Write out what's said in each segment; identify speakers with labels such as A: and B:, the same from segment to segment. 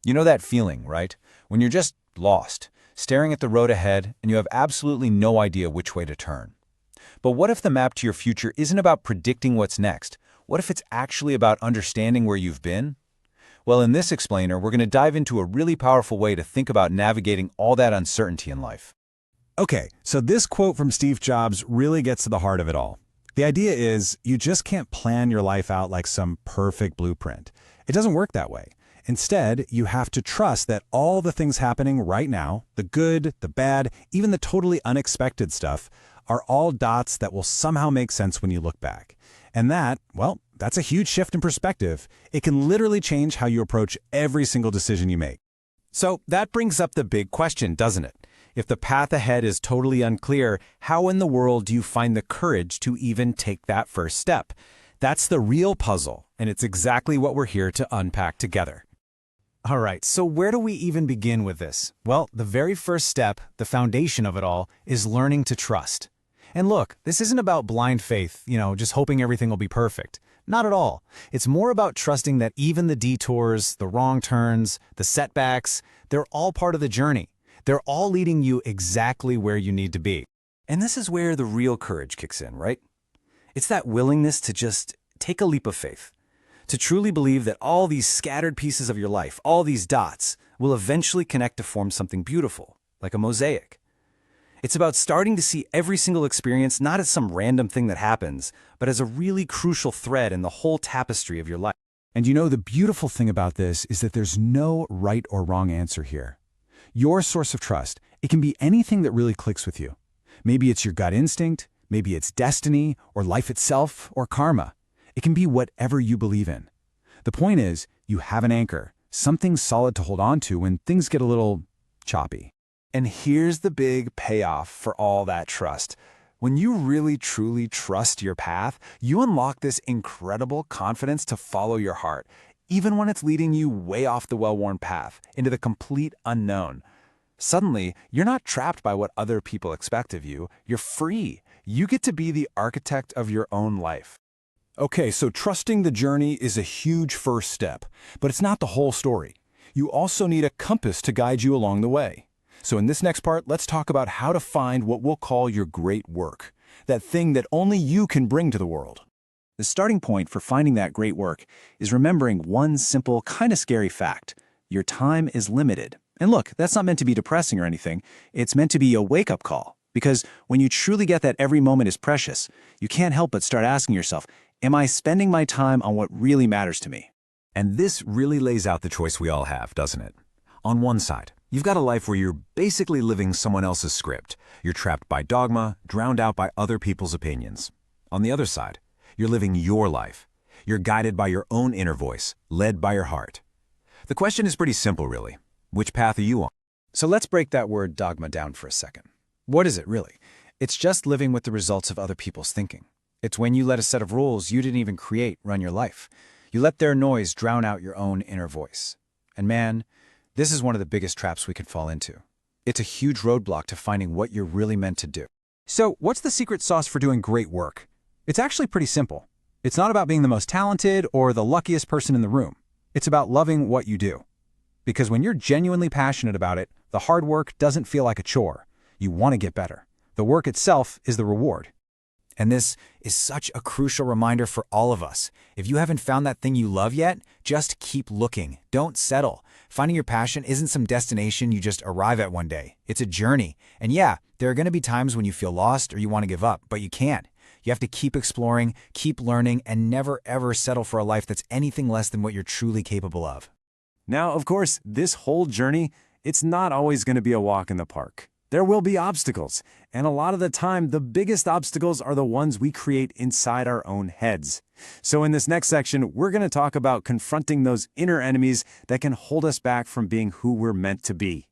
A: You know that feeling, right? When you're just lost, staring at the road ahead and you have absolutely no idea which way to turn. But what if the map to your future isn't about predicting what's next? What if it's actually about understanding where you've been? Well, in this explainer, we're going to dive into a really powerful way to think about navigating all that uncertainty in life.
B: Okay, so this quote from Steve Jobs really gets to the heart of it all. The idea is you just can't plan your life out like some perfect blueprint. It doesn't work that way. Instead, you have to trust that all the things happening right now, the good, the bad, even the totally unexpected stuff, are all dots that will somehow make sense when you look back. And that, well, that's a huge shift in perspective. It can literally change how you approach every single decision you make.
A: So that brings up the big question, doesn't it? If the path ahead is totally unclear, how in the world do you find the courage to even take that first step? That's the real puzzle, and it's exactly what we're here to unpack together. All right, so where do we even begin with this? Well, the very first step, the foundation of it all, is learning to trust. And look, this isn't about blind faith, just hoping everything will be perfect. Not at all. It's more about trusting that even the detours, the wrong turns, the setbacks, they're all part of the journey. They're all leading you exactly where you need to be. And this is where the real courage kicks in, right? It's that willingness to just take a leap of faith, to truly believe that all these scattered pieces of your life, all these dots, will eventually connect to form something beautiful, like a mosaic. It's about starting to see every single experience not as some random thing that happens, but as a really crucial thread in the whole tapestry of your life.
B: And the beautiful thing about this is that there's no right or wrong answer here. Your source of trust, it can be anything that really clicks with you. Maybe it's your gut instinct, maybe it's destiny, or life itself, or karma. It can be whatever you believe in. The point is, you have an anchor, something solid to hold on to when things get a little choppy.
A: And here's the big payoff for all that trust. When you really truly trust your path, you unlock this incredible confidence to follow your heart, even when it's leading you way off the well-worn path, into the complete unknown. Suddenly, you're not trapped by what other people expect of you. You're free. You get to be the architect of your own life.
B: Okay, so trusting the journey is a huge first step, but it's not the whole story. You also need a compass to guide you along the way. So in this next part, let's talk about how to find what we'll call your great work, that thing that only you can bring to the world.
A: The starting point for finding that great work is remembering one simple, kind of scary fact. Your time is limited. And look, that's not meant to be depressing or anything. It's meant to be a wake-up call. Because when you truly get that every moment is precious, you can't help but start asking yourself, am I spending my time on what really matters to me?
B: And this really lays out the choice we all have, doesn't it? On one side, you've got a life where you're basically living someone else's script. You're trapped by dogma, drowned out by other people's opinions. On the other side, you're living your life. You're guided by your own inner voice, led by your heart. The question is pretty simple, really. Which path are you on?
A: So let's break that word dogma down for a second. What is it, really? It's just living with the results of other people's thinking. It's when you let a set of rules you didn't even create run your life. You let their noise drown out your own inner voice. And man, this is one of the biggest traps we could fall into. It's a huge roadblock to finding what you're really meant to do.
B: So what's the secret sauce for doing great work? It's actually pretty simple. It's not about being the most talented or the luckiest person in the room. It's about loving what you do. Because when you're genuinely passionate about it, the hard work doesn't feel like a chore. You want to get better. The work itself is the reward.
A: And this is such a crucial reminder for all of us. If you haven't found that thing you love yet, just keep looking. Don't settle. Finding your passion isn't some destination you just arrive at one day. It's a journey. And yeah, there are going to be times when you feel lost or you want to give up, but you can't. You have to keep exploring, keep learning, and never ever settle for a life that's anything less than what you're truly capable of.
B: Now, of course, this whole journey, it's not always going to be a walk in the park. There will be obstacles, and a lot of the time, the biggest obstacles are the ones we create inside our own heads. So in this next section, we're going to talk about confronting those inner enemies that can hold us back from being who we're meant to be.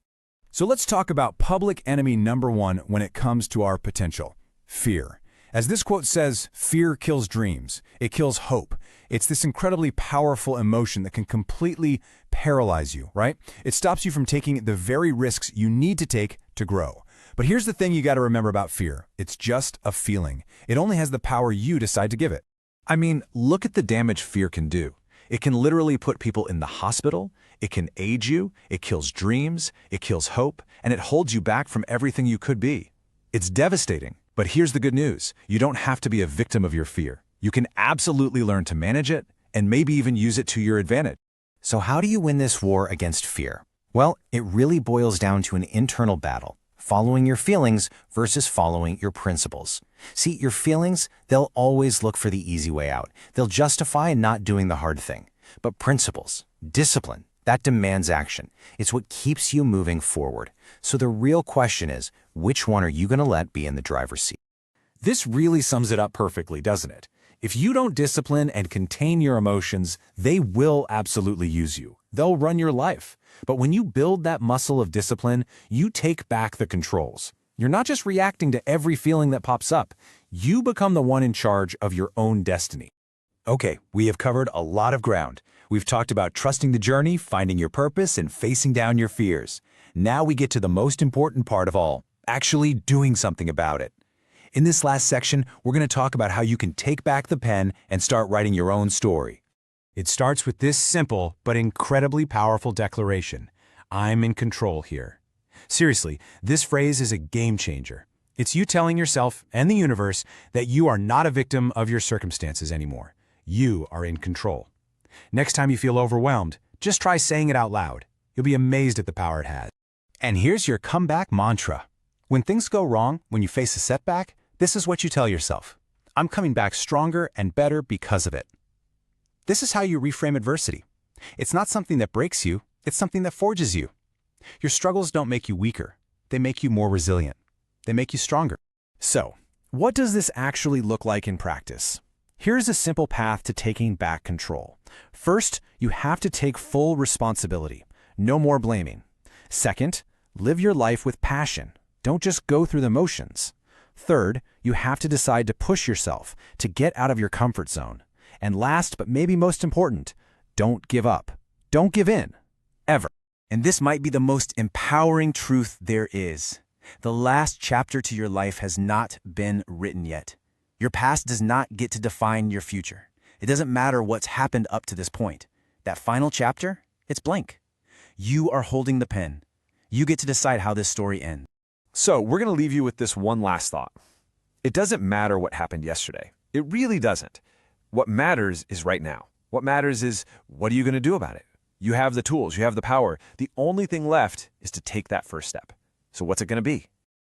B: So let's talk about public enemy number one when it comes to our potential: fear. As this quote says, fear kills dreams. It kills hope. It's this incredibly powerful emotion that can completely paralyze you, right? It stops you from taking the very risks you need to take to grow. But here's the thing you got to remember about fear. It's just a feeling. It only has the power you decide to give it. I mean, look at the damage fear can do. It can literally put people in the hospital.
A: It can age you, it kills dreams, it kills hope, and it holds you back from everything you could be. It's devastating, but here's the good news. You don't have to be a victim of your fear. You can absolutely learn to manage it, and maybe even use it to your advantage.
C: So how do you win this war against fear? Well, it really boils down to an internal battle, following your feelings versus following your principles. See, your feelings, they'll always look for the easy way out. They'll justify not doing the hard thing. But principles, discipline, that demands action. It's what keeps you moving forward. So the real question is, which one are you going to let be in the driver's seat?
B: This really sums it up perfectly, doesn't it? If you don't discipline and contain your emotions, they will absolutely use you. They'll run your life. But when you build that muscle of discipline, you take back the controls. You're not just reacting to every feeling that pops up. You become the one in charge of your own destiny.
A: Okay, we have covered a lot of ground. We've talked about trusting the journey, finding your purpose, and facing down your fears. Now we get to the most important part of all, actually doing something about it. In this last section, we're going to talk about how you can take back the pen and start writing your own story.
B: It starts with this simple but incredibly powerful declaration: I'm in control here. Seriously, this phrase is a game changer. It's you telling yourself and the universe that you are not a victim of your circumstances anymore. You are in control. Next time you feel overwhelmed, just try saying it out loud. You'll be amazed at the power it has.
A: And here's your comeback mantra. When things go wrong, when you face a setback, this is what you tell yourself. I'm coming back stronger and better because of it. This is how you reframe adversity. It's not something that breaks you, it's something that forges you. Your struggles don't make you weaker. They make you more resilient. They make you stronger. So, what does this actually look like in practice? Here's a simple path to taking back control. First, you have to take full responsibility. No more blaming. Second, live your life with passion. Don't just go through the motions. Third, you have to decide to push yourself, to get out of your comfort zone. And last, but maybe most important, don't give up. Don't give in. Ever. And this might be the most empowering truth there is. The last chapter to your life has not been written yet. Your past does not get to define your future. It doesn't matter what's happened up to this point. That final chapter, it's blank. You are holding the pen. You get to decide how this story ends.
D: So we're going to leave you with this one last thought. It doesn't matter what happened yesterday. It really doesn't. What matters is right now. What matters is, what are you going to do about it? You have the tools, you have the power. The only thing left is to take that first step. So what's it going to be?